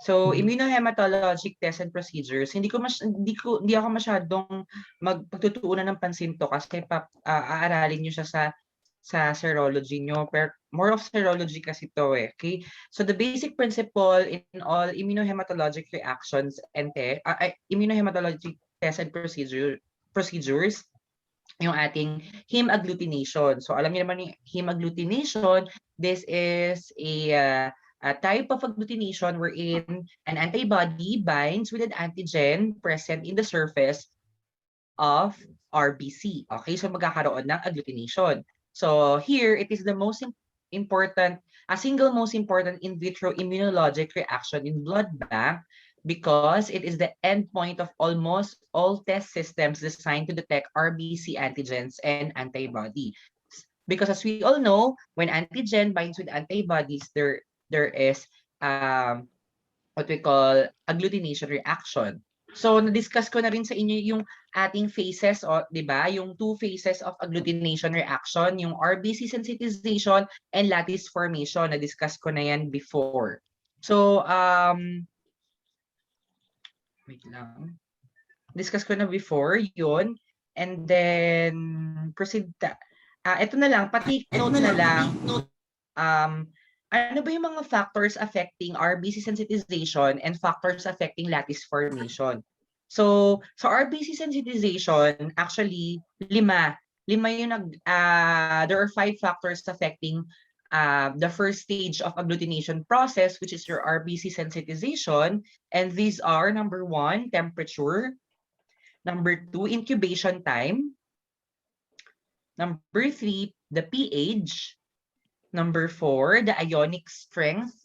So, immunohematologic tests and procedures, hindi ako masyadong pagtutuunan ng pansin to kasi aaralin niyo siya sa serology nyo, pero more of serology kasi to eh. Okay? So the basic principle in all immunohematologic reactions and immunohematologic tests and procedures, yung ating heme agglutination. So alam niyo naman yung heme agglutination, this is a type of agglutination wherein an antibody binds with an antigen present in the surface of RBC. Okay, so magkakaroon ng agglutination. So here, it is the most important, single most important in vitro immunologic reaction in blood bank because it is the endpoint of almost all test systems designed to detect RBC antigens and antibodies. Because as we all know, when antigen binds with antibodies, there is what we call agglutination reaction. So, na-discuss ko na rin sa inyo yung ating phases, di ba? Yung two phases of agglutination reaction, yung RBC sensitization and lattice formation. Na-discuss ko na yan before. So, wait lang. Discuss ko na before yun. And then, proceed. Ito na lang, pati note na lang. Ano ba yung mga factors affecting RBC sensitization and factors affecting lattice formation? So RBC sensitization, actually, lima yung there are 5 factors affecting the first stage of agglutination process, which is your RBC sensitization. And these are, number 1, temperature. Number 2, incubation time. Number 3, the pH. Number 4, the ionic strength.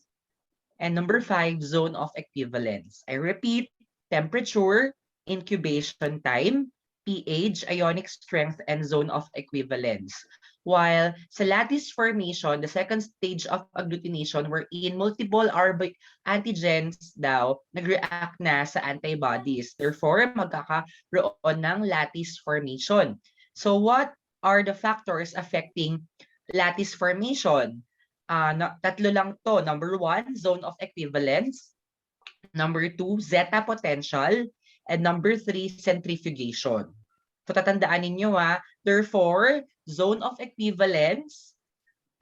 And number 5, zone of equivalence. I repeat, temperature, incubation time, pH, ionic strength, and zone of equivalence. While sa lattice formation, the second stage of agglutination wherein multiple antigens daw nag-react na sa antibodies. Therefore, magkakaroon ng lattice formation. So what are the factors affecting lattice formation? Tatlo lang to. Number 1, zone of equivalence. Number 2, zeta potential. And number 3, centrifugation. So tatandaan ninyo therefore, zone of equivalence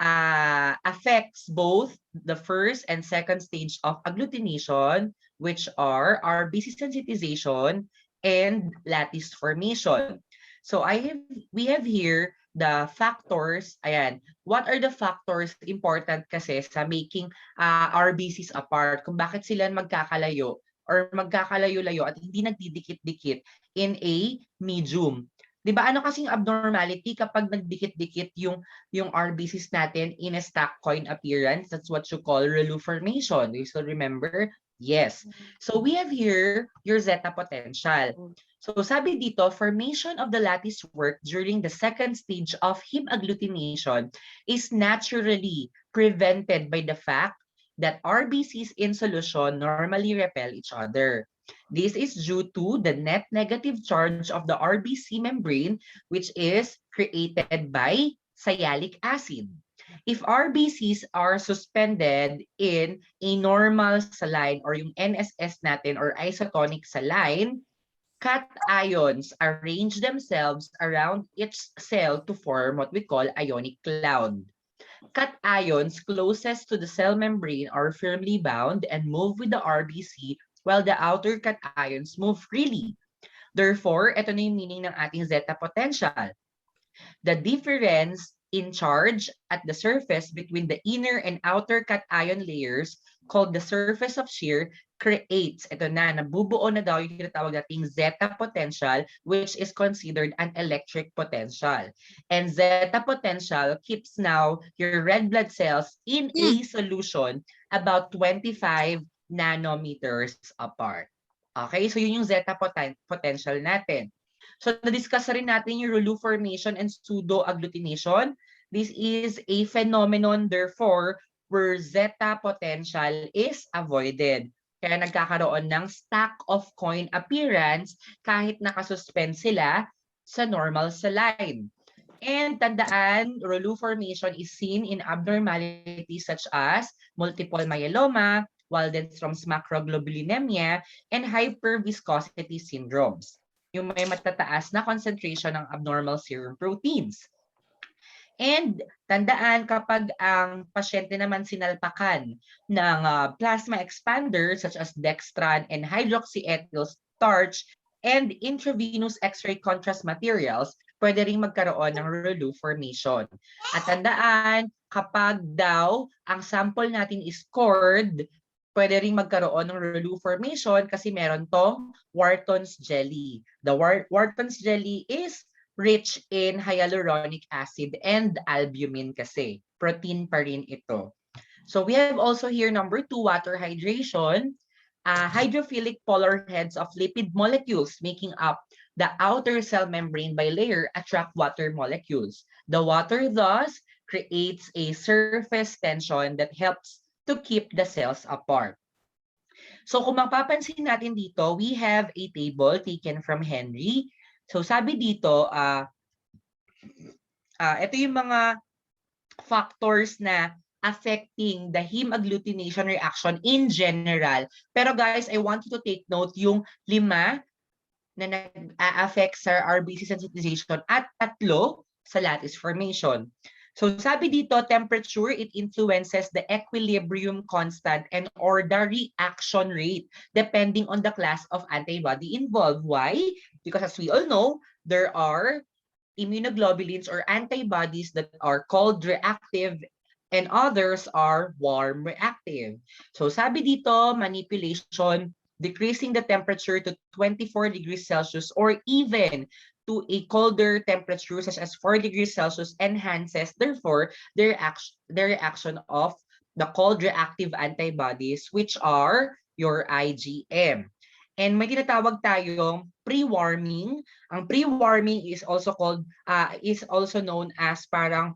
affects both the first and second stage of agglutination, which are RBC sensitization and lattice formation. So we have here the factors. Ayan, what are the factors important kasi sa making RBCs apart? Kung bakit sila magkakalayo or magkakalayo-layo at hindi nagdidikit-dikit in a medium. 'Di ba ano kasing abnormality kapag nagdikit-dikit yung RBCs natin in a stack coin appearance? That's what you call Relu formation. Do you still remember? Yes. So we have here your zeta potential. So sabi dito, formation of the lattice work during the second stage of heme agglutination is naturally prevented by the fact that RBCs in solution normally repel each other. This is due to the net negative charge of the RBC membrane, which is created by sialic acid. If RBCs are suspended in a normal saline or yung NSS natin or isotonic saline, cations arrange themselves around each cell to form what we call ionic cloud. Cations closest to the cell membrane are firmly bound and move with the RBC while the outer cations move freely. Therefore, ito na yung meaning ng ating zeta potential. The difference in charge at the surface between the inner and outer cation layers called the surface of shear creates, ito na, nabubuo na daw yung tinatawag nating zeta potential, which is considered an electric potential. And zeta potential keeps now your red blood cells in a solution about 25 nanometers apart. Okay, so yun yung zeta potential natin. So na-discuss rin natin yung Relu formation and pseudo-agglutination. This is a phenomenon, therefore, where zeta potential is avoided. Kaya nagkakaroon ng stack of coin appearance kahit nakasuspend sila sa normal saline. And tandaan, Relu formation is seen in abnormalities such as multiple myeloma, Waldenstrom's macroglobulinemia, and hyperviscosity syndromes. Yung may matataas na concentration ng abnormal serum proteins. And tandaan kapag ang pasyente naman sinalpakan ng plasma expander such as dextran and hydroxyethyl starch and intravenous X-ray contrast materials, pwede ring magkaroon ng relue formation. At tandaan, kapag daw ang sample natin is scored, pwede ring magkaroon ng relue formation kasi meron tong Wharton's jelly. The Wharton's jelly is rich in hyaluronic acid and albumin kasi. Protein pa rin ito. So we have also here number 2, water hydration. Hydrophilic polar heads of lipid molecules making up the outer cell membrane bilayer attract water molecules. The water thus creates a surface tension that helps to keep the cells apart. So kung mapapansin natin dito, we have a table taken from Henry. So sabi dito, ito yung mga factors na affecting the heme agglutination reaction in general. Pero guys, I want you to take note yung 5 na nag-a-affect sa RBC sensitization at 3 sa lattice formation. So sabi dito, temperature, it influences the equilibrium constant and or the reaction rate depending on the class of antibody involved. Why? Because as we all know, there are immunoglobulins or antibodies that are cold reactive and others are warm reactive. So sabi dito, manipulation, decreasing the temperature to 24 degrees Celsius or even to a colder temperature such as 4 degrees Celsius enhances therefore the reaction of the cold reactive antibodies which are your IgM. And may tinatawag tayong pre-warming. Ang pre-warming is also known as parang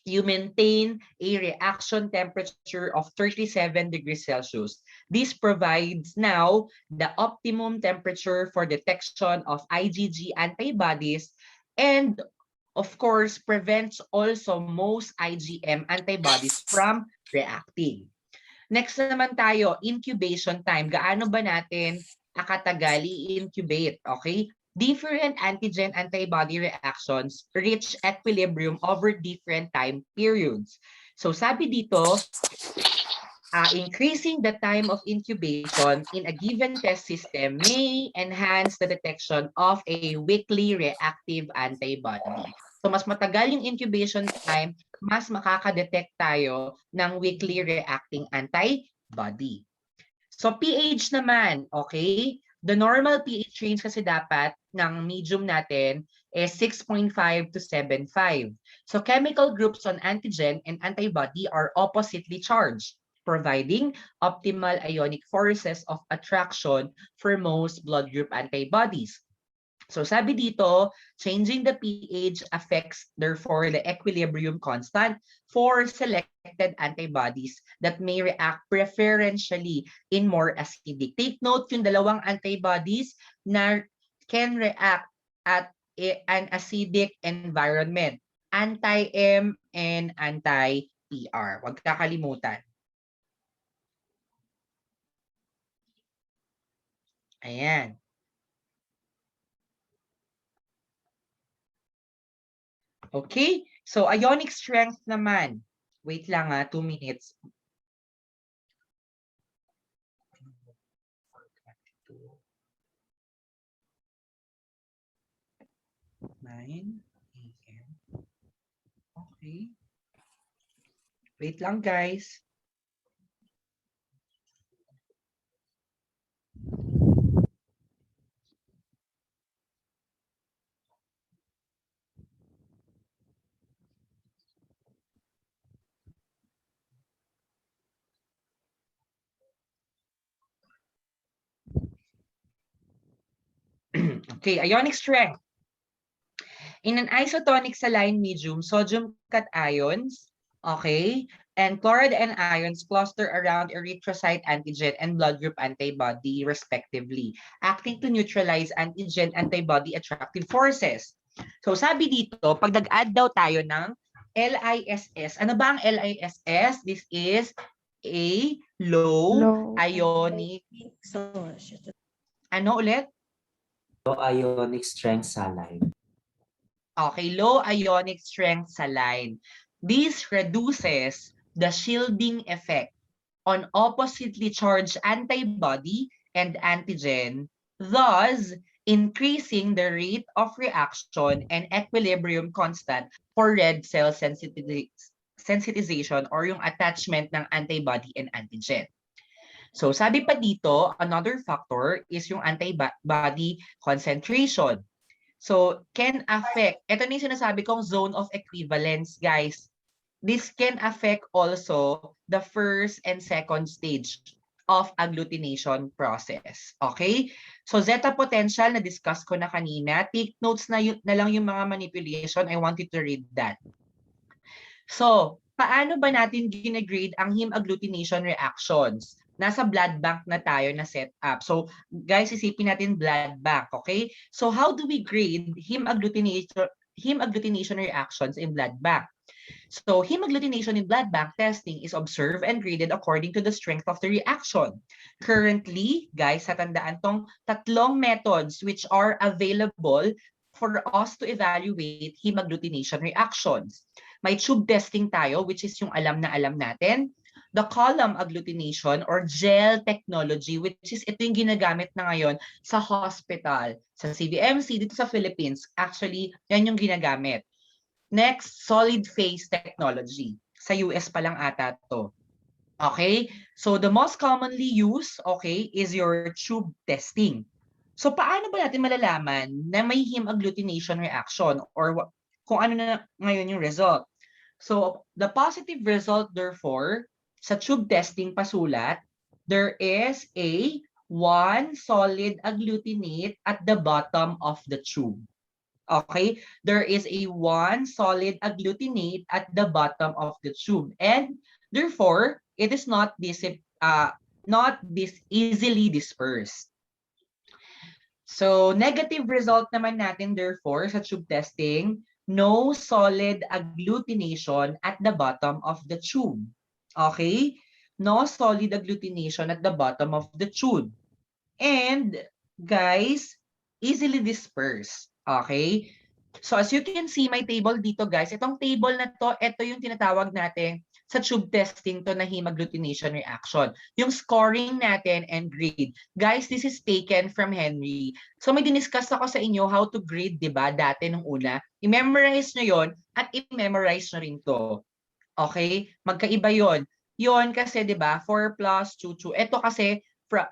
you maintain a reaction temperature of 37 degrees Celsius. This provides now the optimum temperature for detection of IgG antibodies and of course prevents also most IgM antibodies from reacting. Next naman tayo, incubation time. Gaano ba natin katagal i-incubate? Okay? Different antigen antibody reactions reach equilibrium over different time periods. So sabi dito, increasing the time of incubation in a given test system may enhance the detection of a weakly reactive antibody. So mas matagal yung incubation time, mas makaka-detect tayo ng weakly reacting antibody. So pH naman, okay? The normal pH range kasi dapat ng medium natin is 6.5 to 7.5. So chemical groups on antigen and antibody are oppositely charged, providing optimal ionic forces of attraction for most blood group antibodies. So sabi dito, changing the pH affects therefore the equilibrium constant for selected antibodies that may react preferentially in more acidic. Take note yung dalawang antibodies na can react at an acidic environment, anti-M and anti-PR. Huwag kakalimutan. Ayan. Okay, so ionic strength naman. Wait lang 2 minutes. Okay. Wait lang guys. Okay, ionic strength. In an isotonic saline medium, sodium cations, okay, and chloride and ions cluster around erythrocyte antigen and blood group antibody respectively, acting to neutralize antigen antibody attractive forces. So sabi dito, pag nag-add daw tayo ng LISS, ano ba ang LISS? This is a low Low. ionic, ano ulit? Low ionic strength saline. Okay, low ionic strength saline. This reduces the shielding effect on oppositely charged antibody and antigen, thus increasing the rate of reaction and equilibrium constant for red cell sensitization or yung attachment ng antibody and antigen. So sabi pa dito, another factor is yung antibody concentration. So can affect, ito na yung sinasabi kong zone of equivalence, guys. This can affect also the first and second stage of agglutination process. Okay? So zeta potential, na-discuss ko na kanina. Take notes na lang yung mga manipulation. I want you to read that. So, paano ba natin gine-grade ang heme agglutination reactions? Nasa blood bank na tayo na set up. So, guys, isipin natin blood bank, okay? So, how do we grade heme agglutination reactions in blood bank? So, heme agglutination in blood bank testing is observed and graded according to the strength of the reaction. Currently, guys, tandaan tong tatlong methods which are available for us to evaluate heme agglutination reactions. May tube testing tayo, which is yung alam na alam natin. The column agglutination or gel technology, which is ito yung ginagamit na ngayon sa hospital, sa CVMC, dito sa Philippines. Actually, yan yung ginagamit. Next, solid phase technology. Sa US pa lang ata to. Okay? So the most commonly used, okay, is your tube testing. So paano ba natin malalaman na may heme agglutination reaction or kung ano na ngayon yung result? So the positive result therefore, sa tube testing pasulat, there is a 1 solid agglutinate at the bottom of the tube. Okay, there is a 1 solid agglutinate at the bottom of the tube, and therefore it is not easily dispersed. So negative result naman natin therefore sa tube testing, no solid agglutination at the bottom of the tube. Okay, no solid agglutination at the bottom of the tube, and guys, easily dispersed. Okay? So as you can see, my table dito, guys. Itong table na to, ito yung tinatawag natin sa tube testing to na heme agglutination reaction. Yung scoring natin and grade. Guys, this is taken from Henry. So may diniscuss ako sa inyo how to grade, di ba? Dati nung una. I-memorize nyo yon at i-memorize nyo rin to. Okay? Magkaiba yon. Yon kasi, di ba? 4 plus 2, 2. Ito kasi,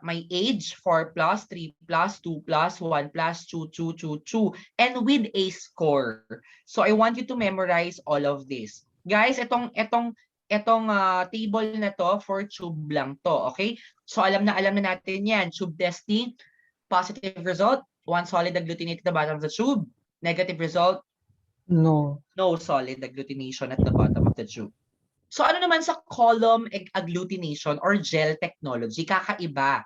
my age, 4 plus, 3 plus, 2 plus, 1 plus, 2, 2, 2, 2, and with a score. So I want you to memorize all of this. Guys, itong table na to for tube lang to, okay? So alam na natin yan. Tube testing, positive result, 1 solid agglutinate at the bottom of the tube. Negative result, No. no solid agglutination at the bottom of the tube. So ano naman sa column agglutination or gel technology? Kakaiba.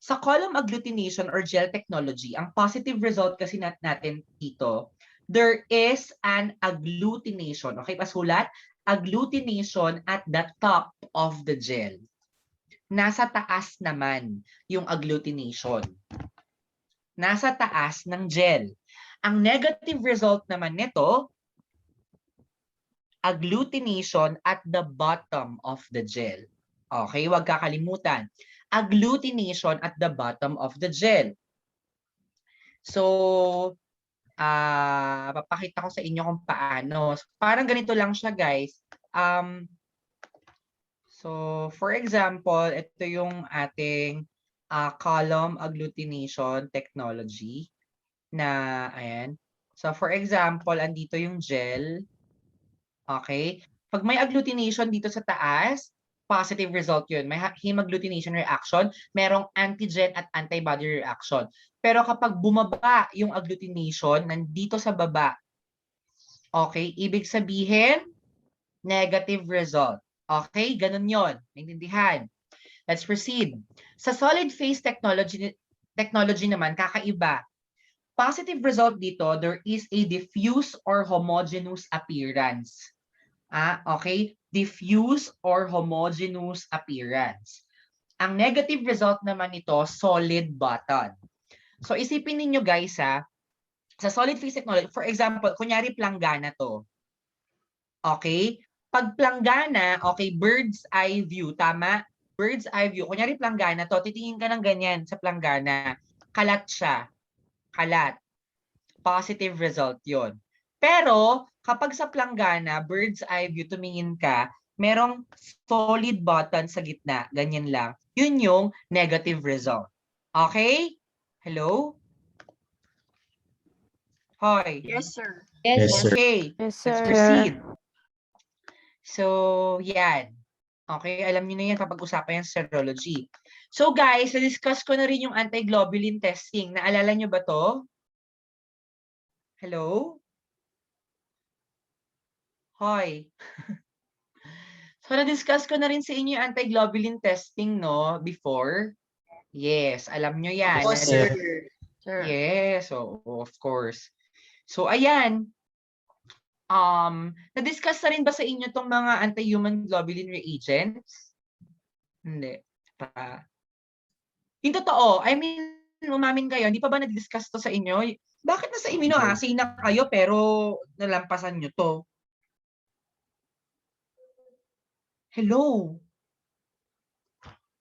Sa column agglutination or gel technology, ang positive result kasi natin dito, there is an agglutination. Okay, pasulat? Agglutination at the top of the gel. Nasa taas naman yung agglutination. Nasa taas ng gel. Ang negative result naman nito, agglutination at the bottom of the gel. Okay, huwag kakalimutan. Agglutination at the bottom of the gel. So, papakita ko sa inyo kung paano. Parang ganito lang siya, guys. So, for example, ito yung ating column agglutination technology na, ayan. So, for example, andito yung gel. Okay? Pag may agglutination dito sa taas, positive result yun. May heme agglutination reaction, merong antigen at antibody reaction. Pero kapag bumaba yung agglutination, nandito sa baba, okay, ibig sabihin, negative result. Okay, ganun yon. Naintindihan? Let's proceed. Sa solid phase technology naman, kakaiba. Positive result dito, there is a diffuse or homogeneous appearance. Okay? Diffuse or homogeneous appearance. Ang negative result naman nito, solid button. So isipin ninyo guys sa solid phase technology, for example, kunyari planggana to. Okay? Pag planggana, okay, bird's eye view, tama? Bird's eye view. Kunyari planggana to, titingin ka ng ganyan sa planggana. Kalat siya. Kalat. Positive result yon. Pero, kapag sa planggana, bird's eye view, tumingin ka, merong solid button sa gitna, ganyan lang. Yun yung negative result. Okay? Hello? Hoy. Yes, sir. Yes, Yes, sir. Okay. Yes, Let's sir. proceed. So, yan. Okay, alam niyo na yan kapag usapan yung serology. So guys, na-discuss ko na rin yung antiglobulin testing. Naalala niyo ba to? Hello? Hoy. So na-discuss ko na rin sa inyo yung antiglobulin testing, no? Before? Yes, alam niyo yan. Opo, sir. Sir. Yes, so of course. So ayan. Na-discuss na rin ba sa inyo tong mga anti-human globulin reagents? Hindi pa. Yung totoo, I mean, umamin kayo, hindi pa ba na-discuss to sa inyo? Bakit nasa immunoassay na kayo pero nalampasan nyo to? Hello?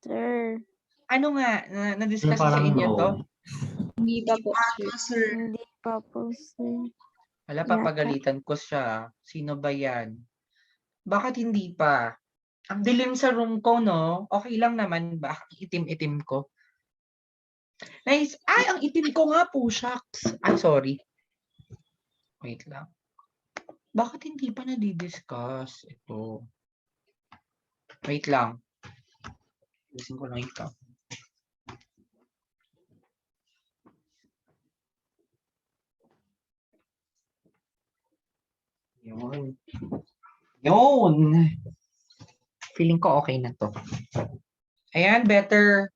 Sir. Ano nga, na-discuss sa Parang inyo to? Hindi pa po, sir. Hindi pa po, sir. Wala, Yata. papagalitan ko siya. Sino ba yan? Bakit hindi pa? Ang dilim sa room ko, no? Okay lang naman ba? Itim-itim ko. Nice. Ay, ang itim ko nga po, shucks. Ay, sorry. Wait lang. Bakit hindi pa na-discuss ito? Wait lang. Alisin ko lang ito. Yun. Yun. Feeling ko okay na to. Ayan, better.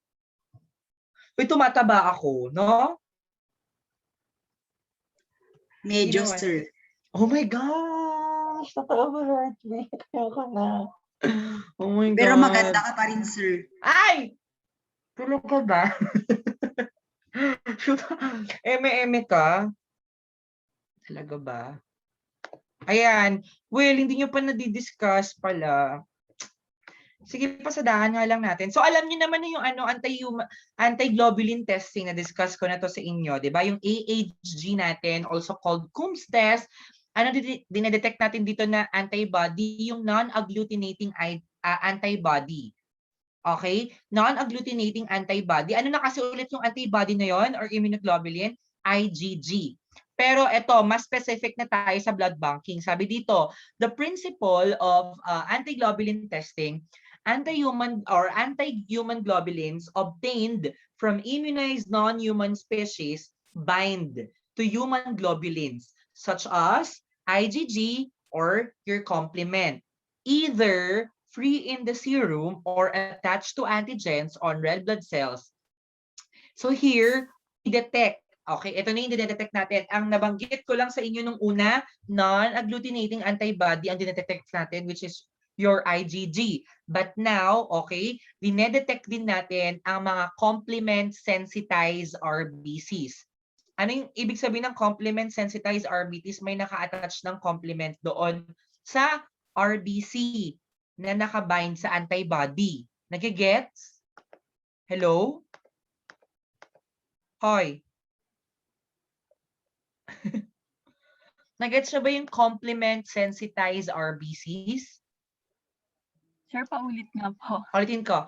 Uy, tumataba ako, no? Medyo, Sino ba? sir. Oh my gosh! Totoo ba, heartbeat? Kaya ka na. Oh my God. Pero maganda ka pa rin, sir. Ay! Talaga ba? Shoot. Eme-eme ka? Talaga ba? Ayan. Well, hindi nyo pa nadidiscuss pala. Sige, pasadahan nga lang natin. So, alam niyo naman na yung anti-globulin testing na discuss ko na to sa inyo, di ba? Yung AHG natin, also called Coombs test. Ano dinedetect natin dito na antibody? Yung non-agglutinating antibody. Okay? Non-agglutinating antibody. Ano na kasi ulit yung antibody na yon or immunoglobulin? IgG. Pero ito, mas specific na tayo sa blood banking. Sabi dito, the principle of antiglobulin testing, anti-human globulins obtained from immunized non-human species bind to human globulins such as IgG or your complement, either free in the serum or attached to antigens on red blood cells. So here, detect. Okay, ito na yung dinedetect natin. Ang nabanggit ko lang sa inyo nung una, non-agglutinating antibody ang dinedetect natin, which is your IgG. But now, okay, dinedetect din natin ang mga complement-sensitized RBCs. Ano yung ibig sabihin ng complement-sensitized RBCs? May naka-attach ng complement doon sa RBC na nakabind sa antibody. Nagigets? Hello? Hoy. Nagets na ba yung complement-sensitized RBCs? Sir, paulit nga po. Ulitin ko.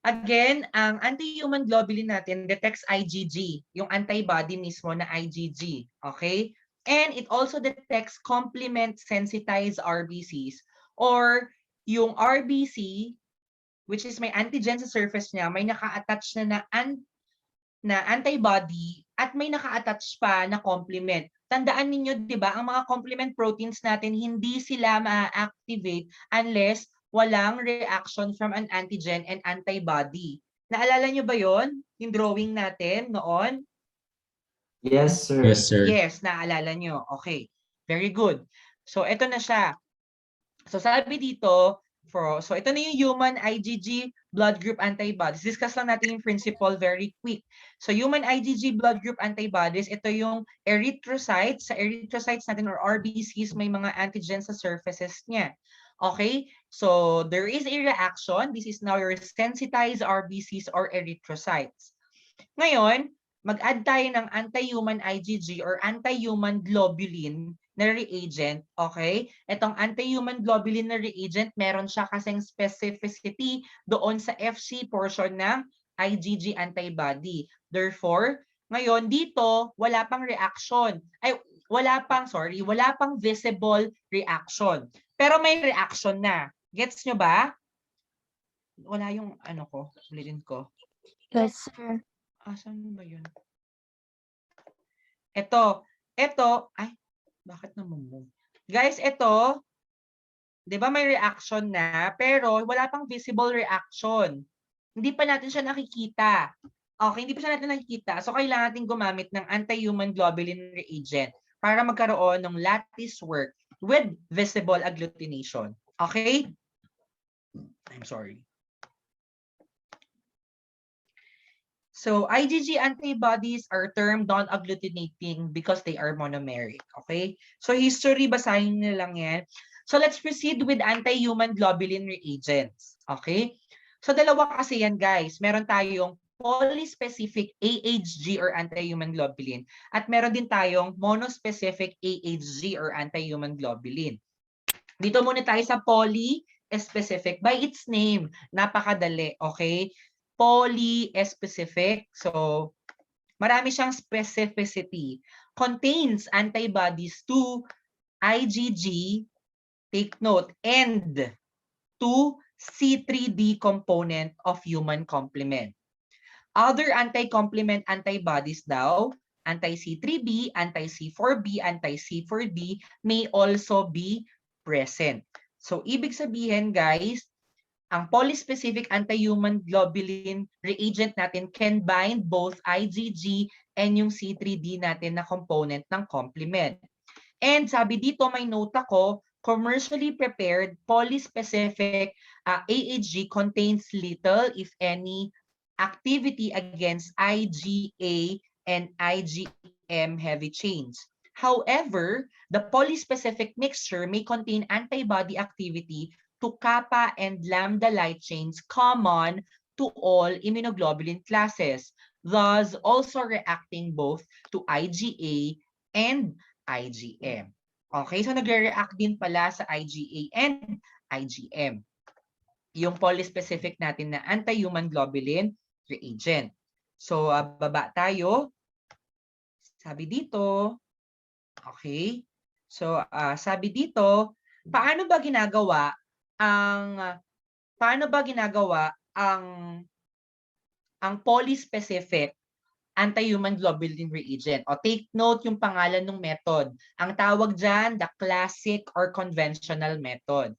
Again, ang anti-human globulin natin detects IgG, yung antibody mismo na IgG. Okay? And it also detects complement-sensitized RBCs or yung RBC, which is may antigen sa surface niya, may naka-attach na antibody at may naka-attach pa na complement. Tandaan ninyo, di ba, ang mga complement proteins natin, hindi sila ma-activate unless walang reaction from an antigen and antibody. Naalala nyo ba yon? Yung drawing natin noon? Yes, sir. Yes, sir. Yes, naalala nyo. Okay, very good. So, ito na siya. So, sabi dito, So ito na yung human IgG blood group antibodies. Discuss lang natin yung principle very quick. So human IgG blood group antibodies, ito yung erythrocytes. Sa erythrocytes natin or RBCs, may mga antigens sa surfaces niya. Okay? So there is a reaction. This is now your sensitized RBCs or erythrocytes. Ngayon, mag-add tayo ng anti-human IgG or anti-human globulin na reagent, okay? Itong anti-human globulin na reagent, meron siya kasing specificity doon sa FC portion ng IgG antibody. Therefore, ngayon dito, wala pang reaction. Wala pang visible reaction. Pero may reaction na. Gets nyo ba? Wala yung ulitin ko. Yes, sir. Asan ba yun? Ito, ay, bakit naman? Guys, ito, di ba may reaction na, pero wala pang visible reaction. Hindi pa natin siya nakikita. Okay, hindi pa siya natin nakikita. So, kailangan natin gumamit ng anti-human globulin reagent para magkaroon ng lattice work with visible agglutination. Okay? I'm sorry. So, IgG antibodies are termed non-agglutinating because they are monomeric. Okay? So, history, basahin nyo lang yan. So, let's proceed with anti-human globulin reagents. Okay? So, dalawa kasi yan, guys. Meron tayong polyspecific AHG or anti-human globulin at meron din tayong monospecific AHG or anti-human globulin. Dito muna tayo sa polyspecific. By its name, napakadali. Okay? Polyspecific. So, marami siyang specificity. Contains antibodies to IgG, take note, and to C3d component of human complement. Other anti-complement antibodies daw, anti-C3b, anti-C4b, anti-C4d may also be present. So, ibig sabihin, guys, ang polyspecific anti-human globulin reagent natin can bind both IgG and yung C3d natin na component ng complement. And sabi dito, may note ako, commercially prepared polyspecific AHG contains little, if any, activity against IgA and IgM heavy chains. However, the polyspecific mixture may contain antibody activity to kappa and lambda light chains common to all immunoglobulin classes, thus also reacting both to IgA and IgM. Okay, so nagre-react din pala sa IgA and IgM. Yung polyspecific natin na anti-human globulin reagent. So, baba tayo. Sabi dito, okay. So, sabi dito, paano ba ginagawa ang polyspecific anti-human globulin reagent? O take note yung pangalan ng method. Ang tawag dyan, the classic or conventional method.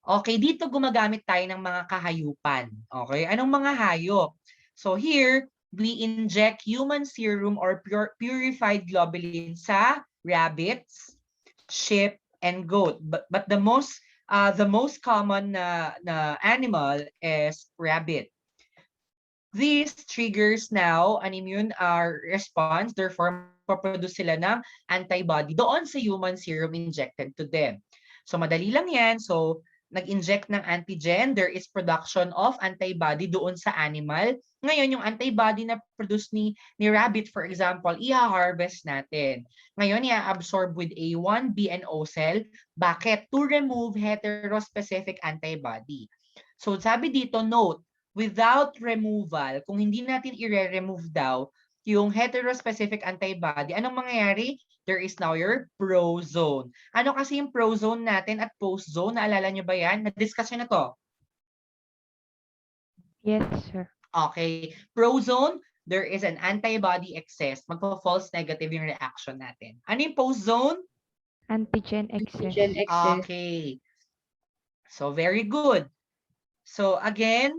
Okay, dito gumagamit tayo ng mga kahayupan. Okay, anong mga hayop? So here, we inject human serum or purified globulin sa rabbits, sheep, and goat. But the most common na animal is rabbit. This triggers now an immune response. Therefore, mapaproduce sila ng antibody doon sa human serum injected to them. So madali lang yan. So nag-inject ng antigen, there is production of antibody doon sa animal. Ngayon, yung antibody na produce ni rabbit, for example, i-harvest natin. Ngayon, i-absorb with A1, B, and O cell. Bakit? To remove heterospecific antibody. So, sabi dito, note, without removal, kung hindi natin i-remove daw yung heterospecific antibody, anong mangyayari? There is now your prozone. Ano kasi yung prozone natin at postzone? Naalala nyo ba yan? Na-discuss nyo na to? Yes, sir. Okay. Prozone, there is an antibody excess. Magpo-false negative yung reaction natin. Ano yung postzone? Antigen excess. Okay. So, very good. So, again,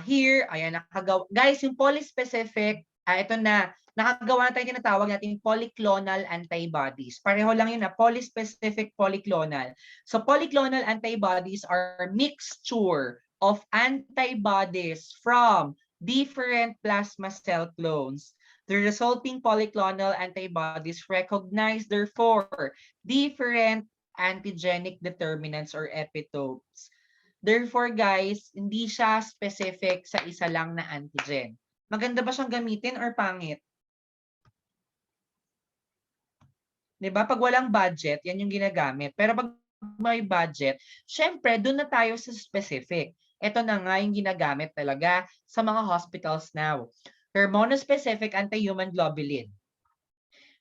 here, ayan, nakagawa. Guys, yung polyspecific ito na, nakagawa na tayo tinatawag natin polyclonal antibodies. Pareho lang yun na, polyspecific polyclonal. So polyclonal antibodies are mixture of antibodies from different plasma cell clones. The resulting polyclonal antibodies recognize therefore different antigenic determinants or epitopes. Therefore, guys, hindi siya specific sa isa lang na antigen. Maganda ba siyang gamitin or pangit? 'Di ba? Pag walang budget, yan yung ginagamit. Pero pag may budget, syempre, doon na tayo sa specific. Ito na nga yung ginagamit talaga sa mga hospitals now. Your monospecific anti-human globulin.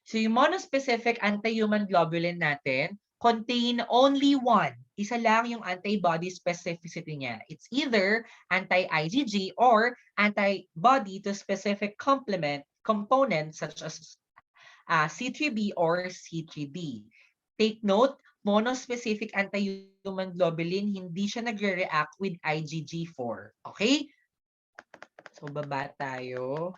So yung monospecific anti-human globulin natin contain only one. Isa lang yung antibody specificity niya. It's either anti-IgG or antibody to specific component such as C3b or C3b. Take note, monospecific anti-human globulin, hindi siya nagre-react with IgG4. Okay? So, baba tayo.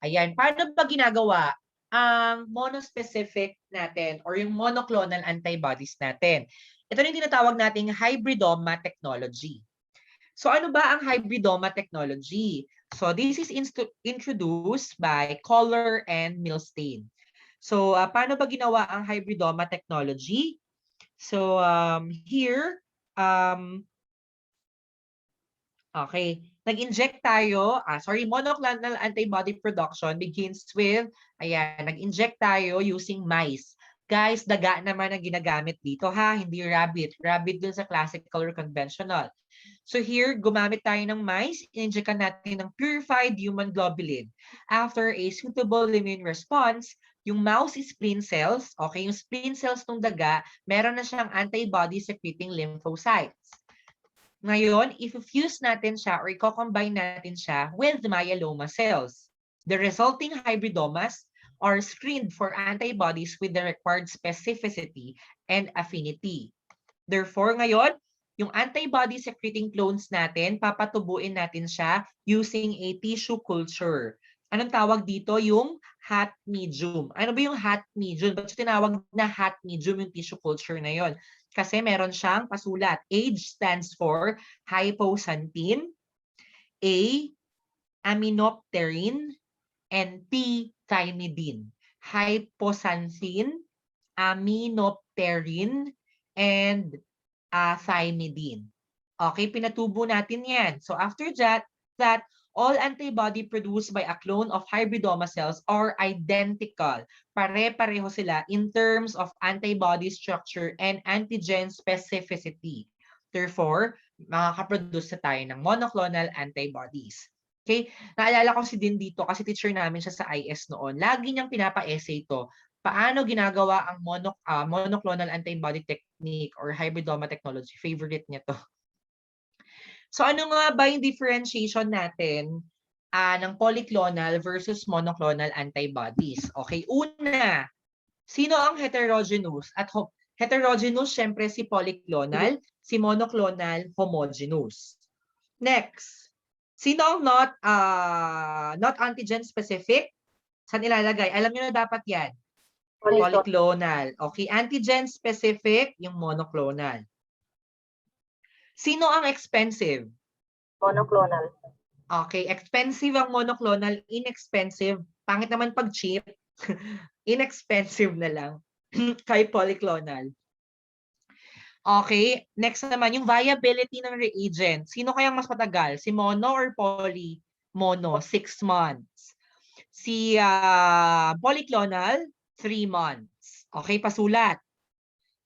Ayan, paano ba ginagawa ang monospecific natin or yung monoclonal antibodies natin? Ito yung tinatawag nating hybridoma technology. So ano ba ang hybridoma technology? So this is introduced by Kohler and Milstein. So paano ba ginawa ang hybridoma technology? So here, okay, nag-inject tayo, monoclonal antibody production begins with, ayan, nag-inject tayo using mice. Guys, daga naman ang ginagamit dito ha, hindi rabbit. Rabbit dun sa classical or conventional. So here, gumamit tayo ng mice, in-injectan natin ng purified human globulin. After a suitable immune response, yung mouse spleen cells, okay, yung spleen cells ng daga, meron na siyang antibody secreting lymphocytes. Ngayon, i-fuse natin siya or i-combine natin siya with myeloma cells. The resulting hybridomas are screened for antibodies with the required specificity and affinity. Therefore, ngayon, yung antibody secreting clones natin, papatubuin natin siya using a tissue culture. Anong tawag dito? Yung hot medium. Ano ba yung hot medium? Ba't tinawag na hot medium yung tissue culture na yon? Kasi meron siyang pasulat. H stands for hypoxanthine, A, aminopterin, and P, thymidine. Hypoxanthine, aminopterin, and thymidine. Okay, pinatubo natin yan. So after that, all antibody produced by a clone of hybridoma cells are identical. Pare-pareho sila in terms of antibody structure and antigen specificity. Therefore, makakaproduce na tayo ng monoclonal antibodies. Okay? Naalala ko si Din dito kasi teacher namin siya sa IS noon. Lagi niyang pinapa-essay ito. Paano ginagawa ang monoclonal antibody technique or hybridoma technology? Favorite niya to. So ano nga ba yung differentiation natin ng polyclonal versus monoclonal antibodies? Okay, una, sino ang heterogeneous? At heterogeneous, syempre si polyclonal, si monoclonal, homogeneous. Next, sino ang not antigen specific? Saan ilalagay? Alam niyo na dapat yan. Polyclonal. Okay, antigen specific, yung monoclonal. Sino ang expensive? Monoclonal. Okay, expensive ang monoclonal, inexpensive. Pangit naman pag cheap. Inexpensive na lang. Kay polyclonal. Okay, next naman, yung viability ng reagent. Sino kayang mas matagal? Si mono or poly? Mono, 6 months. Si polyclonal, 3 months. Okay, pasulat.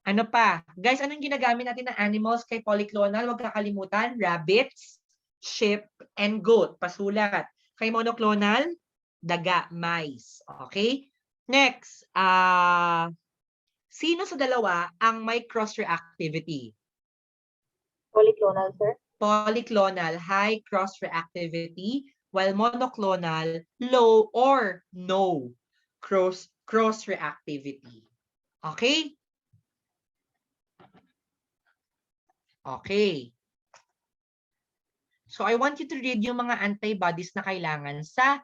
Ano pa? Guys, anong ginagamit natin ng animals kay polyclonal? Huwag kakalimutan, rabbits, sheep, and goat. Pasulat. Kay monoclonal, daga, mice. Okay? Next, sino sa dalawa ang may cross-reactivity? Polyclonal, sir. Polyclonal, high cross-reactivity, while monoclonal, low or no cross-reactivity. Okay? Okay. So I want you to read yung mga antibodies na kailangan sa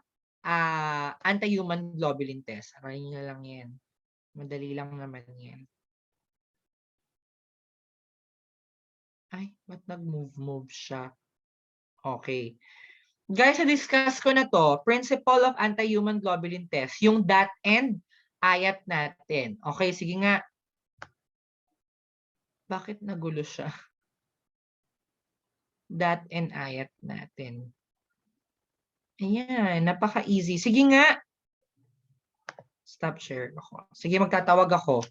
anti-human globulin test. Arayin nyo lang yan. Madali lang naman yan. Ay, ba't nag-move siya? Okay. Guys, na-discuss ko na to, principle of anti-human globulin test, yung dot and ayat natin. Okay, sige nga. Bakit nagulo siya? Dot and ayat natin. Ayan, napaka-easy. Sige nga. Stop share ako. Sige, magtatawag ako.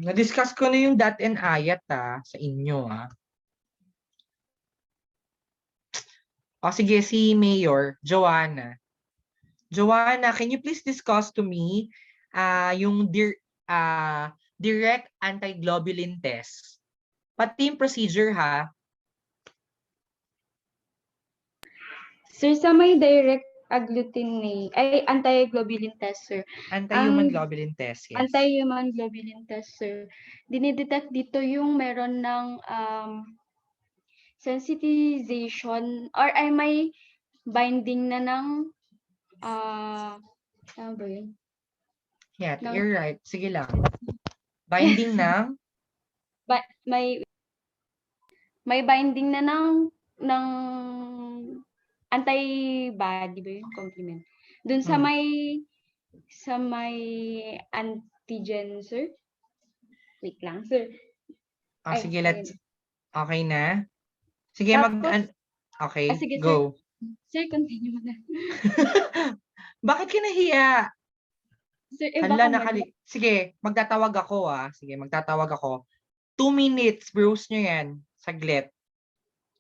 Na-discuss ko na yung dot and ayat sa inyo. O sige, si Mayor, Joanna. Joanna, can you please discuss to me yung direct antiglobulin test? Pati yung procedure ha. Sir, sa may direct agglutinate, ay antiglobulin test, sir. Anti-human globulin test, yes. Anti-human globulin test, sir. Dinidetect dito yung meron ng sensitization or ay may binding na ng ano ba yun? Yeah, No. you're right. Sige lang. Binding ng? May binding na ng antibody ba yun? Complement. Dun sa may antigen, sir. Wait lang, sir. Ay, Sige, ayun. okay na? Sige, Tapos, okay, sige, go. Sir, continue mo na. Bakit ka nahiya? Sir, Hala, sige, magtatawag ako Sige, magtatawag ako. 2 minutes, bruise nyo yan. Saglit.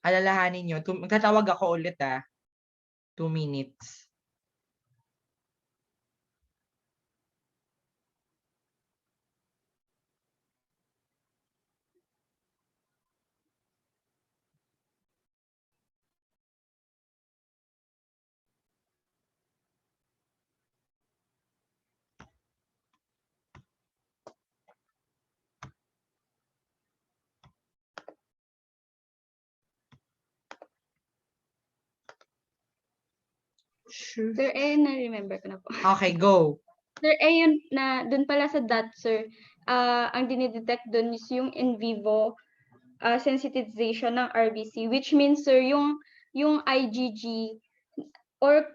Alalahanin nyo. Magtatawag ako ulit 2 minutes. Sir, na-remember ko na po. Okay, go. Sir, yun na, dun pala sa dot, sir, ang dinidetect dun is yung in vivo sensitization ng RBC, which means, sir, yung IgG or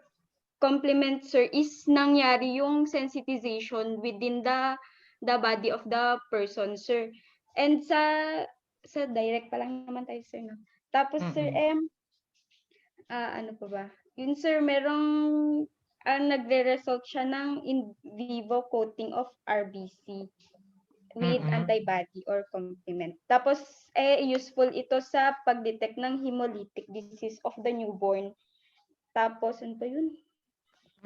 complement, sir, is nangyari yung sensitization within the body of the person, sir. And sa direct pa lang naman tayo, sir, no? Tapos, sir, ano pa ba? Yun, sir, merong nagre-result siya ng in vivo coating of RBC with antibody or complement. Tapos, useful ito sa pag-detect ng hemolytic disease of the newborn. Tapos, ano pa yun?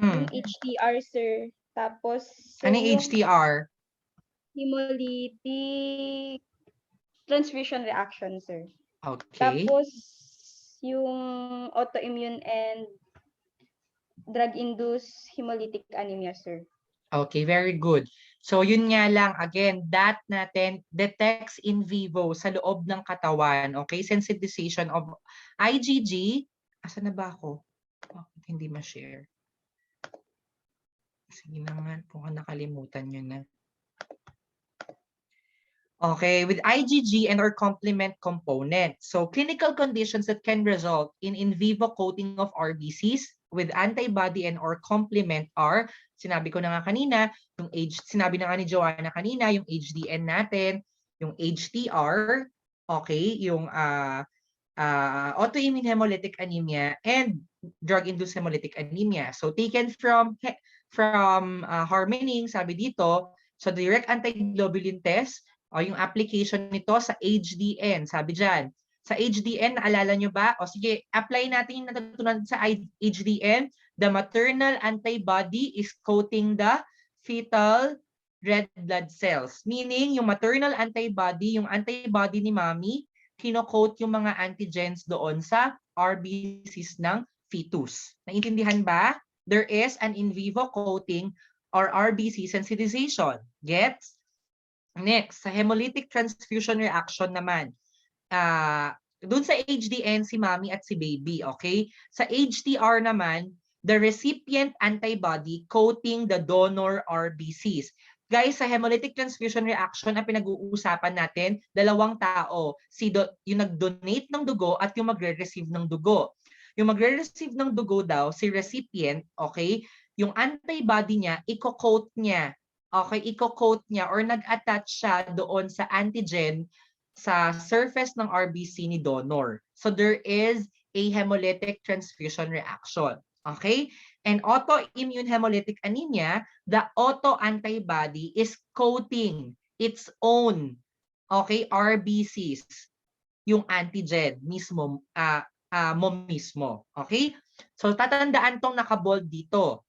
Yung HTR, sir. Tapos, sir, ano yung HTR? Hemolytic transfusion reaction, sir. Okay. Tapos, yung autoimmune and drug-induced hemolytic anemia, sir. Okay, very good. So yun nga lang, again, that natin detects in vivo sa loob ng katawan. Okay, sensitization of IgG. Asa na ba ako? Bakit hindi ma-share? Sige naman, kung nakalimutan nyo na. Okay, with IgG and or complement component. So clinical conditions that can result in vivo coating of RBCs with antibody and or complement are, sinabi ko na nga kanina, sinabi na nga ni Joanna kanina, yung HDN natin, yung HTR, okay, yung autoimmune hemolytic anemia and drug-induced hemolytic anemia. So taken from Harmening, sabi dito, so direct antiglobulin test, o yung application nito sa HDN, sabi dyan. Sa HDN, naalala nyo ba? O sige, apply natin yung natutunan sa HDN. The maternal antibody is coating the fetal red blood cells. Meaning, yung maternal antibody, yung antibody ni mommy, kino-coat yung mga antigens doon sa RBCs ng fetus. Naintindihan ba? There is an in vivo coating or RBC sensitization. Gets? Next, sa hemolytic transfusion reaction naman. dun sa HDN si mommy at si baby, okay? Sa HTR naman, the recipient antibody coating the donor RBCs. Guys, sa hemolytic transfusion reaction ang pinag-uusapan natin, dalawang tao, yung nag-donate ng dugo at yung magre-receive ng dugo. Yung magre-receive ng dugo daw, si recipient, okay? Yung antibody niya, i-coat niya. Okay, i-coat niya or nag-attach siya doon sa antigen sa surface ng RBC ni donor. So there is a hemolytic transfusion reaction. Okay? And autoimmune hemolytic anemia, the autoantibody is coating its own, okay, RBCs, yung antigen mismo, mo mismo. Okay? So tatandaan tong nakabold dito.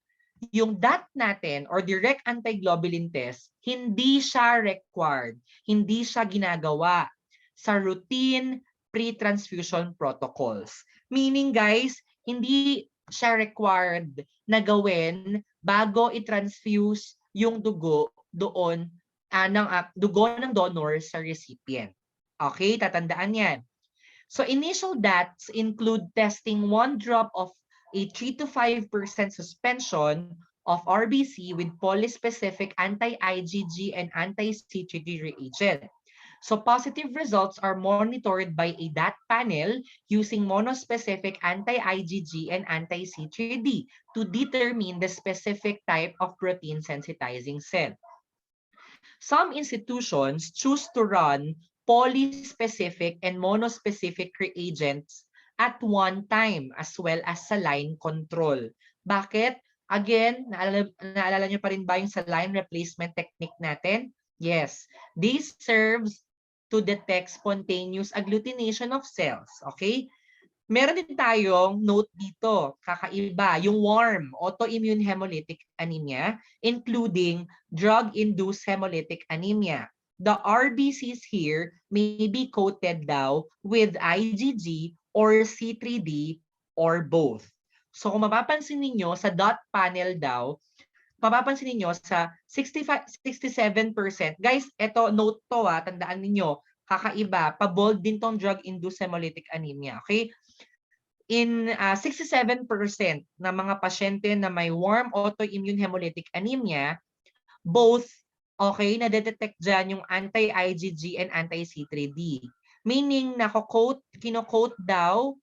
Yung DAT natin or direct antiglobulin test, hindi siya required, hindi siya ginagawa sa routine pre-transfusion protocols. Meaning guys, hindi siya required na gawin bago i-transfuse yung dugo doon dugo ng donor sa recipient. Okay, tatandaan yan. So initial DATs include testing 1 drop of a 3 to 5% suspension of RBC with polyspecific anti-IgG and anti-C3d reagent. So positive results are monitored by a DAT panel using monospecific anti-IgG and anti-C3d to determine the specific type of protein sensitizing cell. Some institutions choose to run polyspecific and monospecific reagents at one time as well as saline control. Bakit? Again, naalala nyo pa rin ba yung saline replacement technique natin? Yes. This serves to detect spontaneous agglutination of cells. Okay? Meron din tayong note dito, kakaiba, yung warm autoimmune hemolytic anemia, including drug-induced hemolytic anemia. The RBCs here may be coated daw with IgG or C3d or both. So kung mapapansin ninyo sa dot panel daw, mapapansin ninyo sa 67%, guys, eto note to tandaan ninyo, kakaiba, pa-bold din tong drug-induced hemolytic anemia, okay? In 67% ng mga pasyente na may warm autoimmune hemolytic anemia, both, okay, na-detect dyan yung anti-IgG and anti-C3d. Meaning, kino-coat daw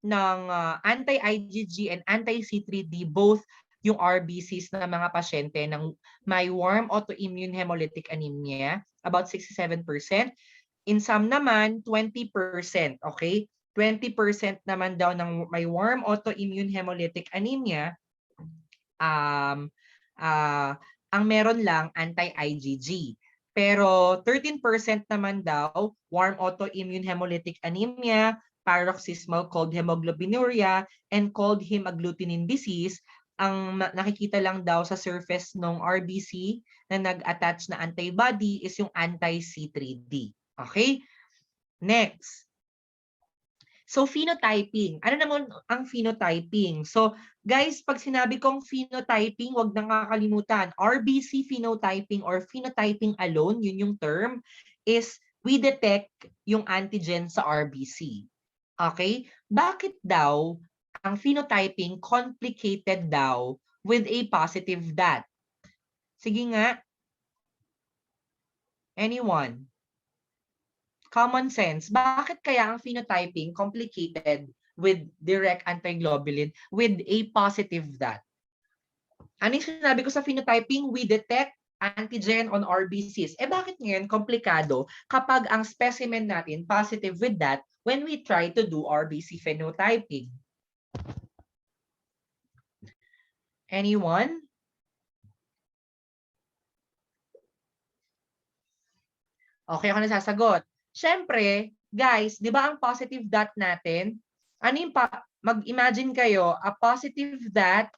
ng anti-IgG and anti-C3d both yung RBCs ng mga pasyente ng may warm autoimmune hemolytic anemia, about 67%. In some naman, 20%, okay? 20% naman daw ng may warm autoimmune hemolytic anemia, ang meron lang anti-IgG. Pero 13% naman daw warm autoimmune hemolytic anemia, paroxysmal cold hemoglobinuria, and cold hemagglutinin disease. Ang nakikita lang daw sa surface ng RBC na nag-attach na antibody is yung anti-C3d. Okay? Next. So phenotyping. Ano naman ang phenotyping? So guys, pag sinabi kong phenotyping, wag nang kakalimutan. RBC phenotyping or phenotyping alone, yun yung term, is we detect yung antigen sa RBC. Okay? Bakit daw ang phenotyping complicated daw with a positive DAT? Sige nga. Anyone? Common sense. Bakit kaya ang phenotyping complicated with direct antiglobulin with a positive DAT? Ano yung sinabi ko sa phenotyping? We detect antigen on RBCs. Bakit ngayon komplikado kapag ang specimen natin positive with that when we try to do RBC phenotyping? Anyone? Okay, ako nasasagot. Siyempre, guys, di ba ang positive DAT natin? Ano yung mag-imagine kayo, a positive DAT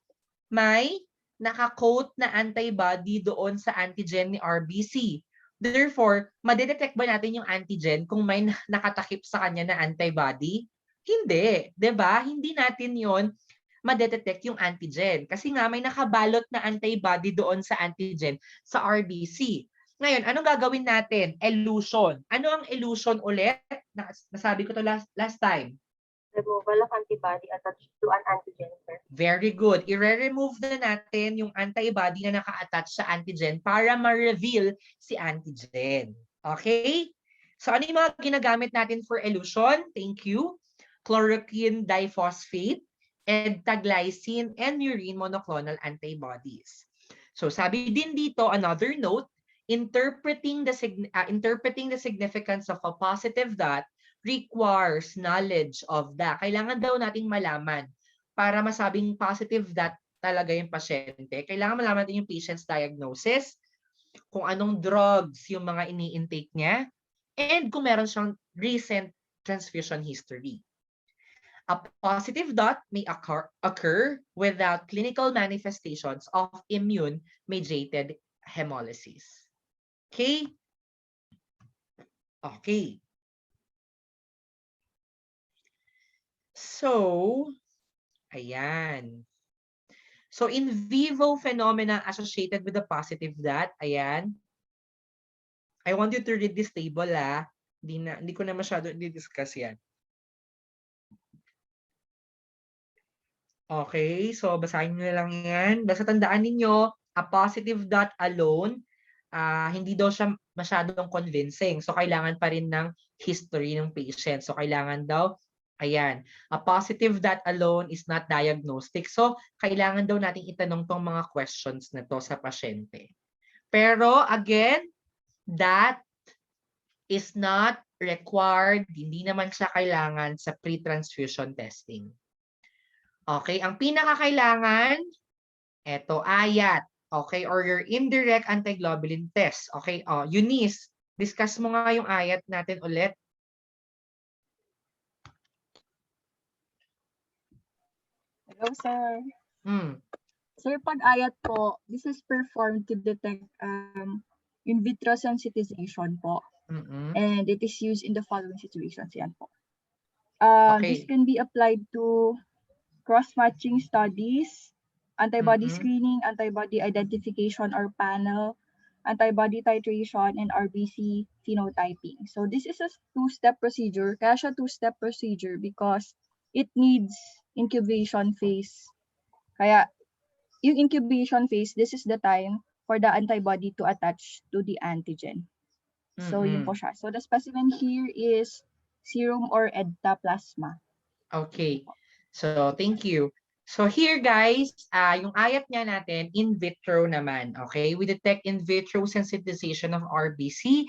may naka-coat na antibody doon sa antigen ni RBC. Therefore, madedetect ba natin yung antigen kung may nakatakip sa kanya na antibody? Hindi, 'di ba? Hindi natin 'yon madedetect yung antigen kasi nga may nakabalot na antibody doon sa antigen sa RBC. Ngayon, anong gagawin natin? Elution. Ano ang elution ulit? Nasabi ko to last time. Removal of antibody attached to an antigen, sir. Very good. I-remove na natin yung antibody na naka-attach sa antigen para ma-reveal si antigen. Okay? So ano yung mga ginagamit natin for elution? Thank you. Chloroquine diphosphate, Antiglobulin, and murine monoclonal antibodies. So sabi din dito, another note, interpreting the significance of a positive dot requires knowledge of the. Kailangan daw nating malaman para masabing positive dot talaga yung pasyente. Kailangan malaman natin yung patient's diagnosis, kung anong drugs yung mga ini-intake niya, and kung meron siyang recent transfusion history. A positive dot may occur without clinical manifestations of immune-mediated hemolysis. Okay? Okay. So, ayan. So, in vivo phenomena associated with the positive dot, ayan. I want you to read this table, Hindi ko na masyado i-discuss yan. Okay, so basahin nyo lang yan. Basta tandaan ninyo, a positive dot alone, hindi daw siya masyadong convincing. So, kailangan pa rin ng history ng patient. So, kailangan daw, ayan, a positive dot alone is not diagnostic. So, kailangan daw natin itanong tong mga questions na to sa pasyente. Pero, again, that is not required. Hindi naman siya kailangan sa pre-transfusion testing. Okay, ang pinakakailangan, eto, ayat. Okay, or your indirect antiglobulin test. Okay, Eunice, discuss mo nga yung ayat natin ulit. Hello, sir. Hmm. Sir, pag-ayat po, this is performed to detect in vitro sensitization po. And it is used in the following situations. Yan po. This can be applied to cross-matching studies, antibody screening, antibody identification or panel, antibody titration, and RBC phenotyping. So this is a two-step procedure. Kaya siya two-step procedure because it needs incubation phase. Kaya yung incubation phase, this is the time for the antibody to attach to the antigen. So yun po siya. So the specimen here is serum or EDTA plasma. Okay. So, thank you. So here guys, yung ayat niya natin, in vitro naman. Okay? We detect in vitro sensitization of RBC.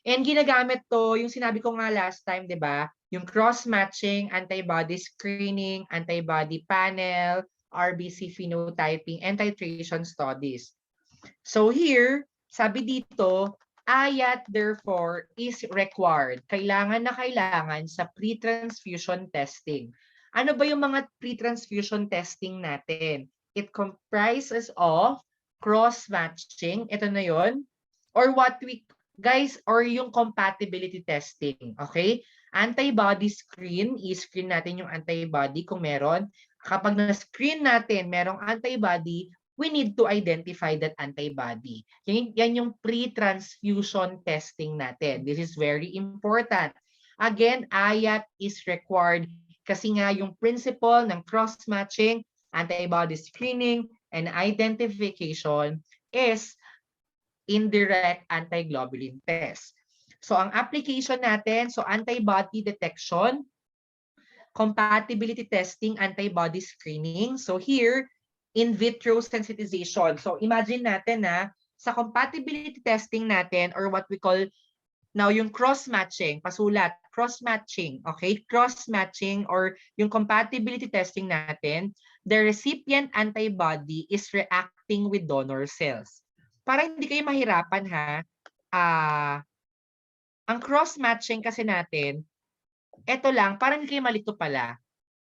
And ginagamit to, yung sinabi ko nga last time, di ba? Yung cross-matching, antibody screening, antibody panel, RBC phenotyping, and titration studies. So here, sabi dito, ayat therefore is required. Kailangan na kailangan sa pre-transfusion testing. Ano ba yung mga pre-transfusion testing natin? It comprises of cross-matching, ito na yon, or what we, guys, or yung compatibility testing, okay? Antibody screen, i-screen natin yung antibody kung meron. Kapag na-screen natin, merong antibody, we need to identify that antibody. Yan yung pre-transfusion testing natin. This is very important. Again, ayat is required kasi nga yung principle ng cross-matching, antibody screening, and identification is indirect antiglobulin test. So ang application natin, so antibody detection, compatibility testing, antibody screening. So here, in vitro sensitization. So imagine natin na sa compatibility testing natin or what we call now yung cross-matching, pasulat, cross-matching, okay? Cross-matching or yung compatibility testing natin, the recipient antibody is reacting with donor cells. Para hindi kayo mahirapan ang cross-matching kasi natin, eto lang, para hindi kayo malito pala.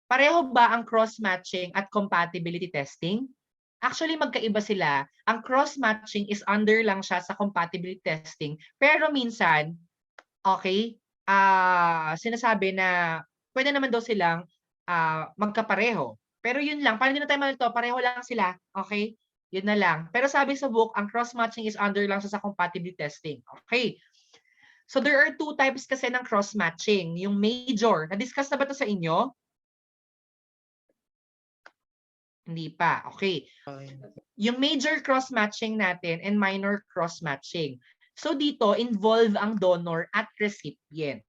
Pareho ba ang cross-matching at compatibility testing? Actually, magkaiba sila. Ang cross-matching is under lang siya sa compatibility testing. Pero minsan, okay, sinasabi na pwede naman daw silang magkapareho. Pero yun lang, para hindi na tayo malito, pareho lang sila. Okay? Yun na lang. Pero sabi sa book, ang cross-matching is under lang sa compatibility testing. Okay. So there are two types kasi ng cross-matching. Yung major. Na-discuss na ba ito sa inyo? Hindi pa. Okay. Yung major cross-matching natin and minor cross-matching. So dito, involve ang donor at recipient.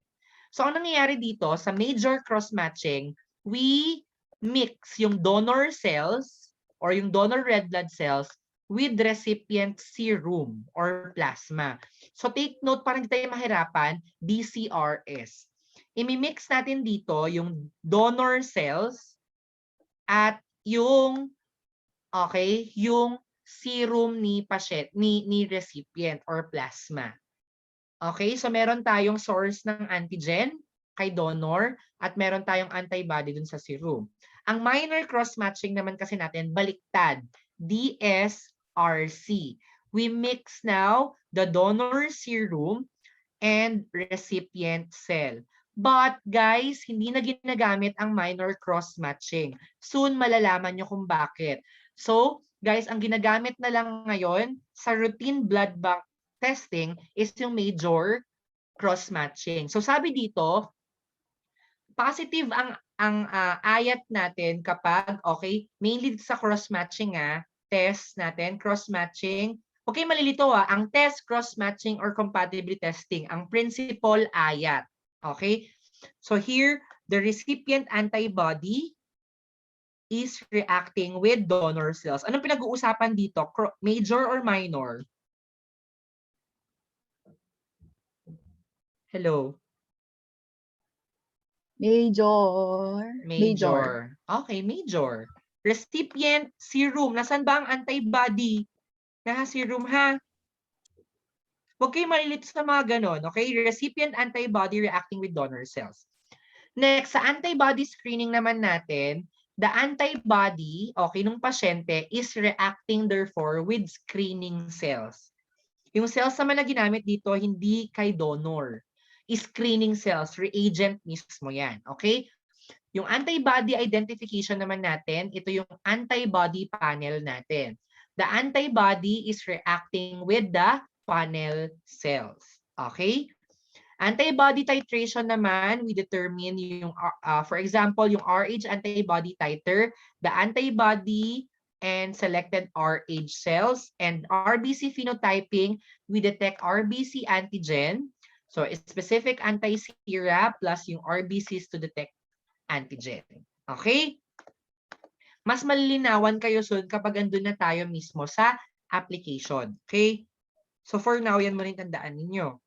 So ang nangyayari dito, sa major cross-matching, we mix yung donor cells or yung donor red blood cells with recipient serum or plasma. So take note, parang hindi tayo mahirapan, DCRS. Imimix natin dito yung donor cells at yung yung serum ni recipient or plasma. Okay, so meron tayong source ng antigen kay donor at meron tayong antibody dun sa serum. Ang minor cross-matching naman kasi natin baliktad, DSRC. We mix now the donor serum and recipient cell. But guys, hindi na ginagamit ang minor cross-matching. Soon malalaman nyo kung bakit. So, guys, ang ginagamit na lang ngayon sa routine blood bank testing is yung major cross-matching. So, sabi dito, positive ang ayat natin kapag, okay, mainly sa cross-matching test natin, cross-matching. Okay, malilito ang test, cross-matching, or compatibility testing. Ang principal ayat. Okay? So here, the recipient antibody is reacting with donor cells. Anong pinag-uusapan dito? Major or minor? Hello? Major. Okay, major. Recipient serum. Nasaan ba ang antibody? Serum ha? Huwag kayo malilito sa mga ganon. Okay? Recipient antibody reacting with donor cells. Next, sa antibody screening naman natin, the antibody, okay, nung pasyente is reacting therefore with screening cells. Yung cells naman na ginamit dito, hindi kay donor. Screening cells, reagent mismo yan. Okay? Yung antibody identification naman natin, ito yung antibody panel natin. The antibody is reacting with the panel cells. Okay? Antibody titration naman, we determine yung, for example, yung RH antibody titer, the antibody and selected RH cells, and RBC phenotyping, we detect RBC antigen, so specific anti-sera plus yung RBCs to detect antigen. Okay? Mas malilinawan kayo soon kapag andun na tayo mismo sa application. Okay? So for now, yan mo rin tandaan ninyo.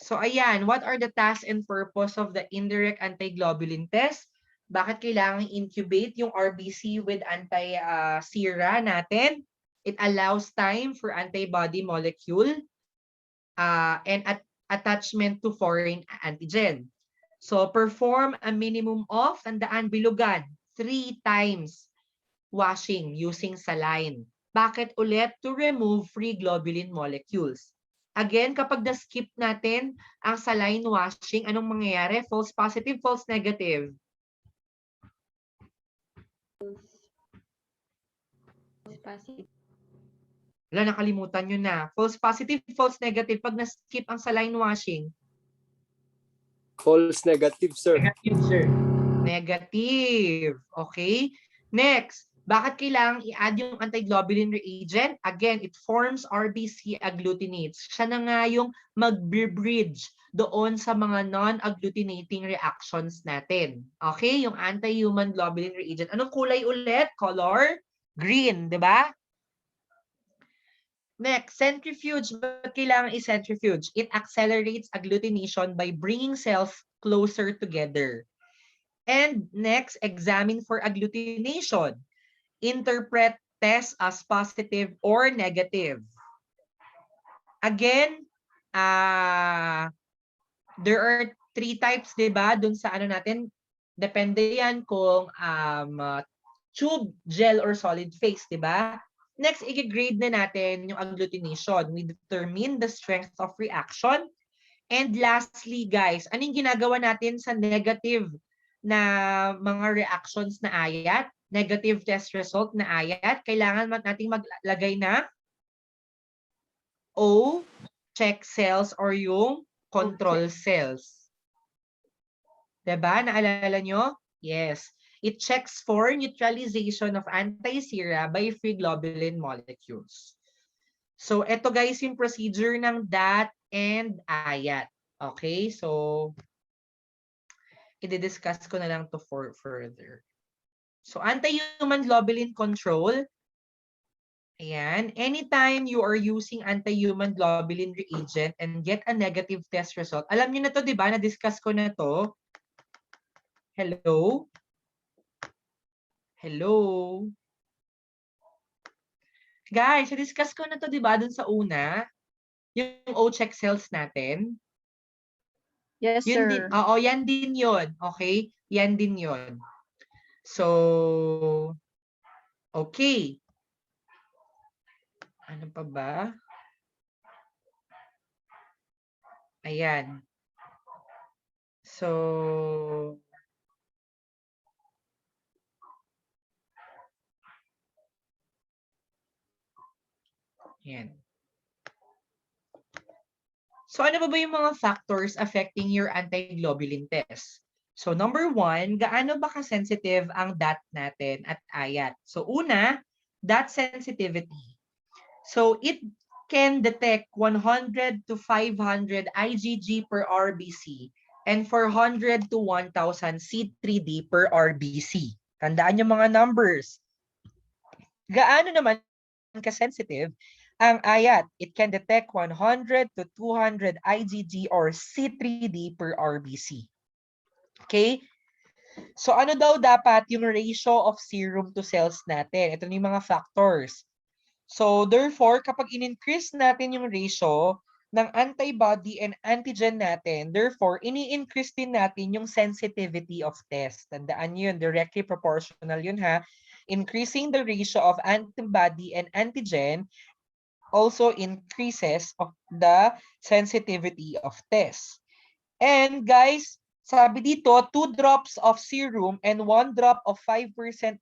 So ayan, what are the tasks and purpose of the indirect antiglobulin test? Bakit kailangan incubate yung RBC with anti-sera natin? It allows time for antibody molecule and attachment to foreign antigen. So perform a minimum of, tandaan, bilugan, 3 times washing using saline. Bakit ulit? To remove free globulin molecules. Again, kapag na-skip natin ang saline washing, anong mangyayari? False positive, false negative? False positive. Wala, nakalimutan nyo na. False positive, false negative pag na-skip ang saline washing. False negative, sir. Negative, sir. Negative. Okay. Next. Bakit kailangang i-add yung antiglobulin reagent? Again, it forms RBC agglutinates. Siya na nga yung mag-bridge doon sa mga non-agglutinating reactions natin. Okay? Yung anti-human globulin reagent. Anong kulay ulit? Color? Green, di ba? Next, centrifuge. Bakit kailangan i-centrifuge? It accelerates agglutination by bringing cells closer together. And next, examine for agglutination. Interpret test as positive or negative. Again, there are 3 types, di ba? Dun sa ano natin, depende yan kung tube, gel, or solid phase, di ba? Next, i-grade na natin yung agglutination. We determine the strength of reaction. And lastly, guys, anong ginagawa natin sa negative na mga reactions na ayat? negative test result na ayat, kailangan nating maglagay na O check cells or yung control cells. Diba? Naalala nyo? Yes. It checks for neutralization of anti-sera by free globulin molecules. So, ito guys yung procedure ng DAT and AYAT. Okay? So, i-discuss ko na lang to further. So, anti-human globulin control. Ayan. Anytime you are using anti-human globulin reagent and get a negative test result. Alam niyo na to, di ba? Na-discuss ko na to. Hello? Hello? Guys, na-discuss ko na to, di ba? Dun sa una. Yung O-check cells natin. Yes, Yun din, sir. oo, yan din yun. Okay? Yan din yun. So, okay. Ano pa ba? Ayan. So, ayan. So, ano ba yung mga factors affecting your antiglobulin test? So, number 1, gaano ba ka-sensitive ang DAT natin at AYAT? So, una, DAT sensitivity. So, it can detect 100 to 500 IgG per RBC and 400 to 1,000 C3D per RBC. Tandaan yung mga numbers. Gaano naman ka-sensitive ang ayat? It can detect 100 to 200 IgG or C3D per RBC. Okay? So ano daw dapat yung ratio of serum to cells natin? Ito na yung mga factors. So therefore, kapag in-increase natin yung ratio ng antibody and antigen natin, therefore, ini-increase din natin yung sensitivity of test. Tandaan yun, directly proportional yun ha. Increasing the ratio of antibody and antigen also increases of the sensitivity of test. And guys, sabi dito, 2 drops of serum and 1 drop of 5%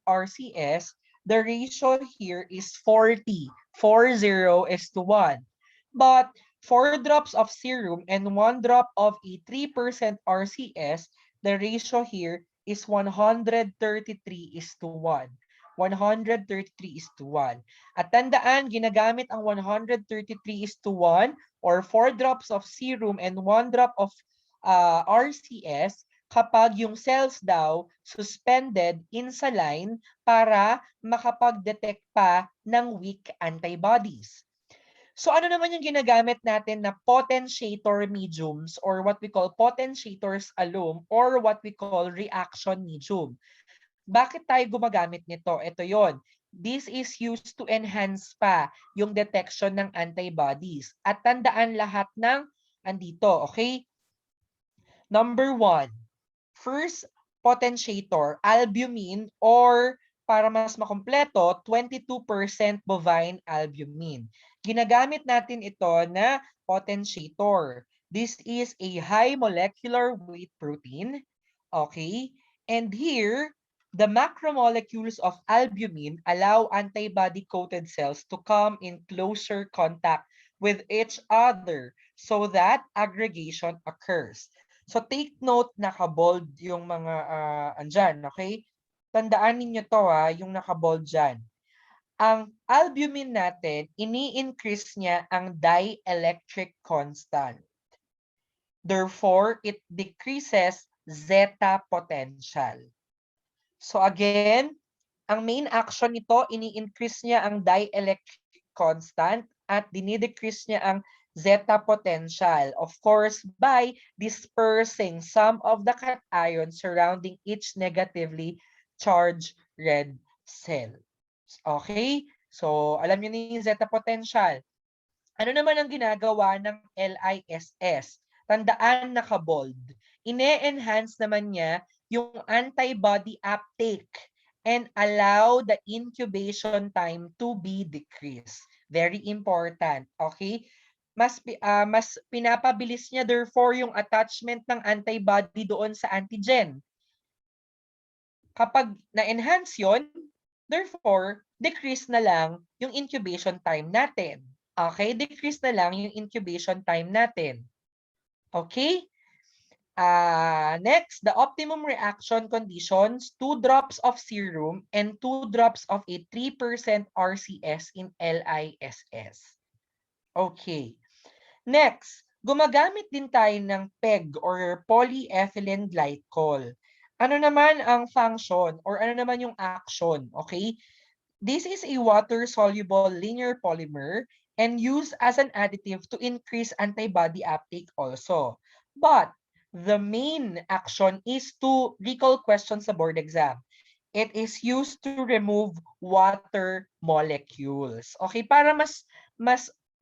RCS, the ratio here is 40. 40 is to 1. But 4 drops of serum and 1 drop of a 3% RCS, the ratio here is 133 is to 1. 133 is to 1. At tandaan, ginagamit ang 133 is to 1 or 4 drops of serum and 1 drop of RCS kapag yung cells daw suspended in saline para makapag-detect pa ng weak antibodies. So ano naman yung ginagamit natin na potentiator mediums or what we call potentiators alum or what we call reaction medium? Bakit tayo gumagamit nito? Ito yon. This is used to enhance pa yung detection ng antibodies. At tandaan lahat ng andito, okay? Number 1, first potentiator, albumin or para mas makompleto, 22% bovine albumin. Ginagamit natin ito na potentiator. This is a high molecular weight protein. Okay? And here, the macromolecules of albumin allow antibody-coated cells to come in closer contact with each other so that aggregation occurs. So take note, naka-bold yung mga andyan, okay? Tandaan ninyo to yung naka-bold dyan. Ang albumin natin, ini-increase niya ang dielectric constant. Therefore, it decreases zeta potential. So again, ang main action nito, ini-increase niya ang dielectric constant at dinidecrease niya ang zeta potential. Of course, by dispersing some of the cation surrounding each negatively charged red cell. Okay? So, alam niyo na yung zeta potential. Ano naman ang ginagawa ng LISS? Tandaan, naka-bold. Ine-enhance naman niya yung antibody uptake and allow the incubation time to be decreased. Very important. Okay? Mas pinapabilis niya therefore yung attachment ng antibody doon sa antigen. Kapag na-enhance yun, therefore, decrease na lang yung incubation time natin. Okay? Decrease na lang yung incubation time natin. Okay? Next, the optimum reaction conditions, 2 drops of serum and 2 drops of a 3% RCS in LISS. Okay. Next, gumagamit din tayo ng PEG or polyethylene glycol. Ano naman ang function or ano naman yung action? Okay? This is a water-soluble linear polymer and used as an additive to increase antibody uptake also. But the main action is to recall questions sa board exam. It is used to remove water molecules. Okay, para mas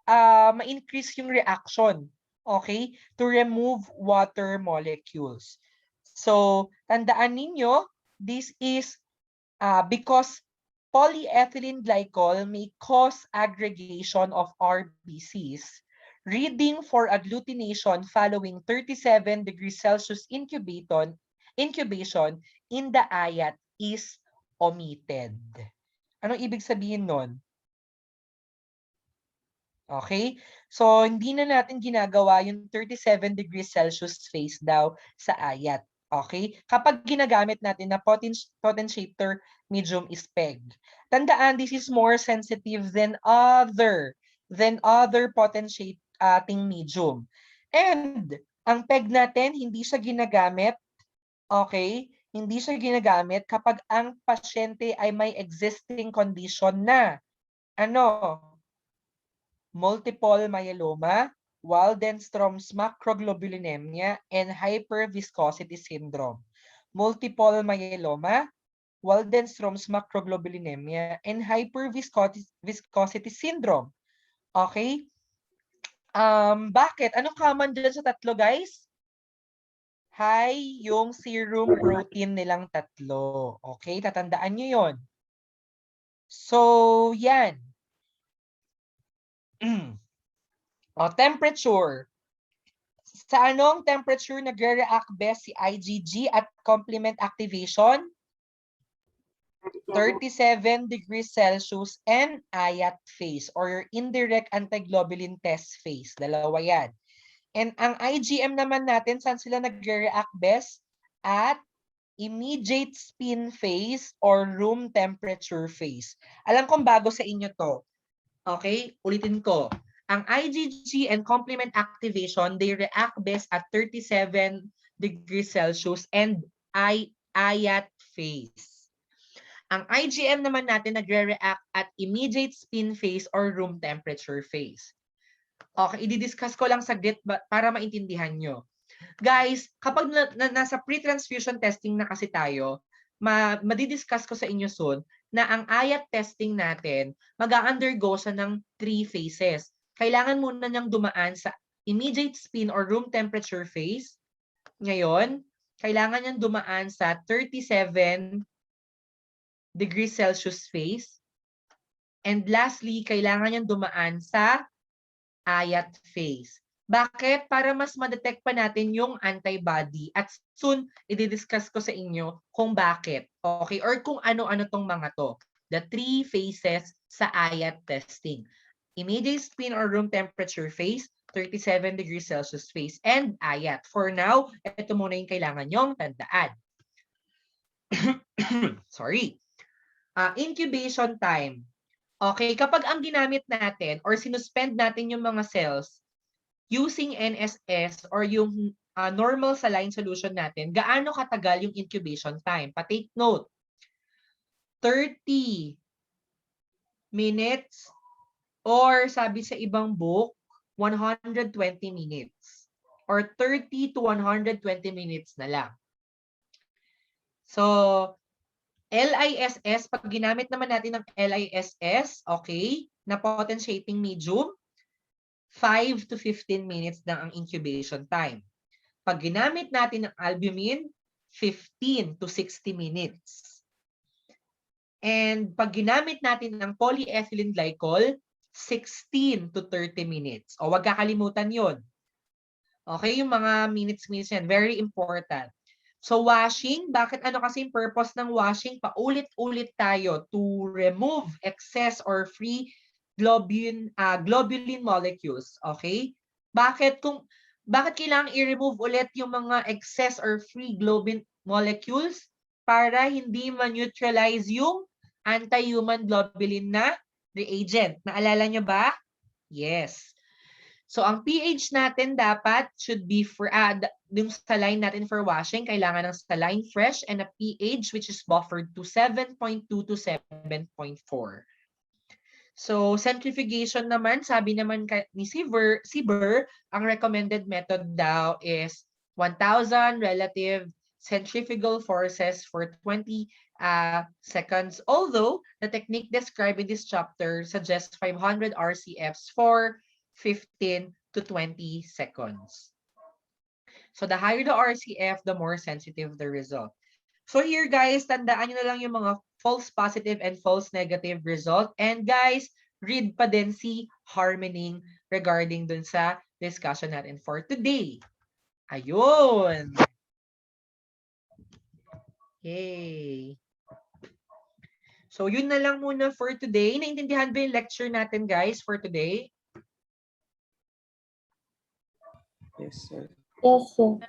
ma-increase yung reaction, okay, to remove water molecules. So, tandaan ninyo, this is because polyethylene glycol may cause aggregation of RBCs. Reading for agglutination following 37 degrees Celsius incubation in the IAT is omitted. Anong ibig sabihin nun? Okay? So, hindi na natin ginagawa yung 37 degrees Celsius phase daw sa IAT. Okay? Kapag ginagamit natin na potentiator medium is PEG. Tandaan, this is more sensitive than other potentiating medium. And ang PEG natin, hindi siya ginagamit, okay? Hindi siya ginagamit kapag ang pasyente ay may existing condition na multiple myeloma, Waldenstrom's macroglobulinemia, and hyperviscosity syndrome. Multiple myeloma, Waldenstrom's macroglobulinemia, and hyperviscosity syndrome. Okay? Bakit? Anong common dyan sa tatlo, guys? High yung serum protein nilang tatlo. Okay? Tatandaan nyo yun. So, yan. Temperature. Sa anong temperature nagre-react best si IgG at complement activation? 37 degrees Celsius and IAT phase or your indirect antiglobulin test phase. Dalawa yan. And ang IgM naman natin, saan sila nagre-react best? At immediate spin phase or room temperature phase. Alam kong bago sa inyo to. Okay? Ulitin ko. Ang IgG and complement activation, they react best at 37 degrees Celsius and IAT phase. Ang IgM naman natin nagre-react at immediate spin phase or room temperature phase. Okay, i-discuss ko lang saglit para maintindihan nyo. Guys, kapag nasa pre-transfusion testing na kasi tayo, madidiscuss ko sa inyo soon na ang IAT testing natin, mag-undergo siya ng 3 phases. Kailangan muna niyang dumaan sa immediate spin or room temperature phase. Ngayon, kailangan niyang dumaan sa 37 degrees Celsius phase. And lastly, kailangan niyang dumaan sa IAT phase. Bakit? Para mas ma-detect pa natin yung antibody at soon i-discuss ko sa inyo kung bakit. Okay? Or kung ano-ano tong mga to. The 3 phases sa IAT testing. Immediate spin or room temperature phase, 37 degrees Celsius phase, and IAT. For now, ito muna yung kailangan nyong tandaan. Sorry. Incubation time. Okay, kapag ang ginamit natin or sinuspend natin yung mga cells using NSS or yung normal saline solution natin, gaano katagal yung incubation time? Pa-take note. 30 minutes or sabi sa ibang book, 120 minutes. Or 30 to 120 minutes na lang. So, LISS, pag ginamit naman natin ng LISS, okay, na potentiating medium, 5 to 15 minutes lang ang incubation time. Pag ginamit natin ng albumin, 15 to 60 minutes. And pag ginamit natin ng polyethylene glycol, 16 to 30 minutes. O wag kakalimutan yun. Okay, yung mga minutes yan, very important. So washing, bakit ano kasi yung purpose ng washing? Paulit-ulit tayo to remove excess or free globulin molecules. Okay? Bakit kailangan i-remove ulit yung mga excess or free globulin molecules? Para hindi ma-neutralize yung anti-human globulin na reagent. Naalala nyo ba? Yes. So, ang pH natin dapat should be for, yung saline natin for washing, kailangan ng saline fresh and a pH which is buffered to 7.2 to 7.4. So, centrifugation naman, sabi naman ni Sieber, ang recommended method daw is 1,000 relative centrifugal forces for 20 seconds. Although, the technique described in this chapter suggests 500 RCFs for 15 to 20 seconds. So the higher the RCF, the more sensitive the result. So here guys, tandaan nyo na lang yung mga false positive and false negative result. And guys, read pa din si Harmoning regarding dun sa discussion natin for today. Ayun! Yay! So yun na lang muna for today. Naintindihan ba yung lecture natin guys for today? Yes, sir. Yes, sir.